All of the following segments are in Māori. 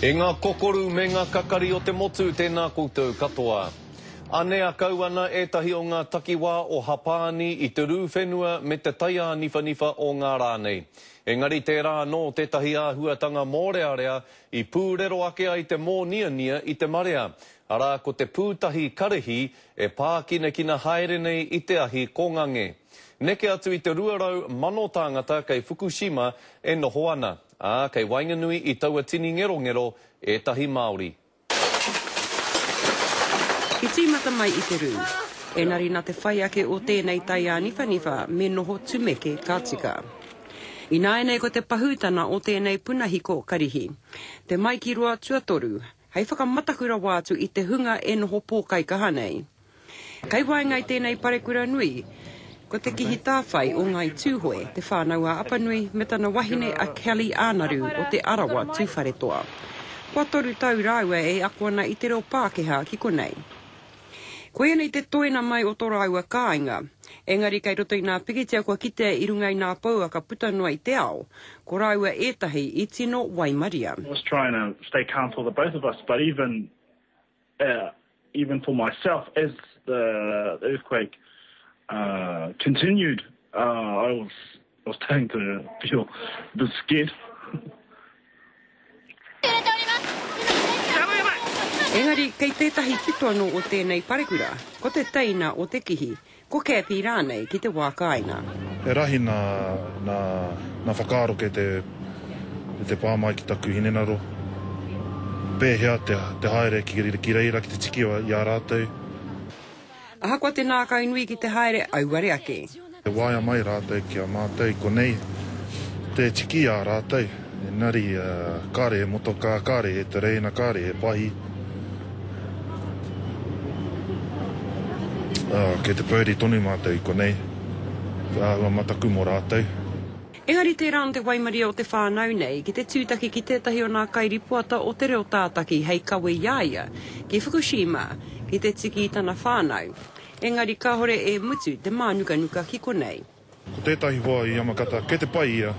E ngā kokoru me ngā kakari o te motu tēnā koutou katoa. Anea kauana etahi o ngā takiwā o Hapāni i te rūwhenua me te taia niwhaniwha o ngā rānei. Engari tērā no tētahi āhuatanga mōrearea i pūrero ake ai te mōniania i te marea. Arā ko te pūtahi karehi e pākinekina haere nei i te ahi kongange. Neke atu i te 200,000 tāngata kei Fukushima e noho ana. Kei Wainganui i taua tini ngero etahi Māori. Ki tīmata mai i te rū. Engari nā te whai ake o tēnei taia niwhaniwha me noho tumeke kātika. I nāenei ko te pahūtana o tēnei punahiko karihi. Te mai ki roa tuatoru, hei whakamatakura wātu i te hunga e noho pōkai kahanei. Kei waengai tēnei parekura nui, ko te kihi tāwhai o ngai tūhoe, te whānau a Apanui me tana wahine a Kelly Ānaru o te Arawa tūwharetoa. Kua toru tau rāua e akuana i te reo Pākehā ki konei. Koe nei te toena mai o tō rāua kāinga. Engari kei roto i nā pikitia kua kitea i runga i nā pauaka putanua i te ao, ko rāua etahi i tino Waimaria. I was trying to stay calm for the both of us, but even for myself, as the earthquake continued, I was starting to feel a bit scared. Engari, kei tētahi pitoano o tēnei parekura, ko te teina o te kihi, ko kea pi rānei ki te wā kāinga. E rahi nā whakaaro ke te pāmai ki taku hinenaro. Pēhea te haere ki reira ki te tiki i a rātou. Ahakoa te nākau nui ki te haere auare ake. Te waia mai rātou ki a mātou, ko nei te tiki a rātou. Nari kāre e motoka, kāre e te reina, kāre e pahi. Ke te pōri tonu mātou ko nei. Ua mataku mō rātou. Engari tērā no te Waimaria o te whānau nei, ki te tūtaki ki tētahi o nā kairipuata o te reo tātaki hei kawe iaia, ki Fukushima, ki te tiki i tana whānau. Engari ka hore e mutu te mānuka ki konei. Ko tētahi hoa i Yamakata, ke te pai ia,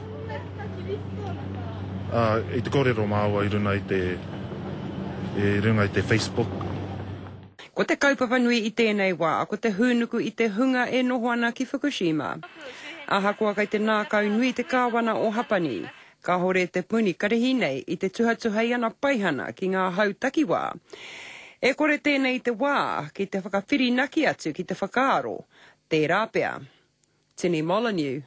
i te kōrero māua i runga i te Facebook. Ko te kaupapa nui i tēnei wā, ko te hūnuku i te hunga e noho ana ki Fukushima. Ahakoa kei te nākau nui te kāwana o Hapani, ka hore te puni karehi nei i te tuhatuhei ana paihana ki ngā hau takiwā. E kore tēnei te wā ki te whakawhirinaki atu ki te whakaaro, te rāpea. Tini Molyneux.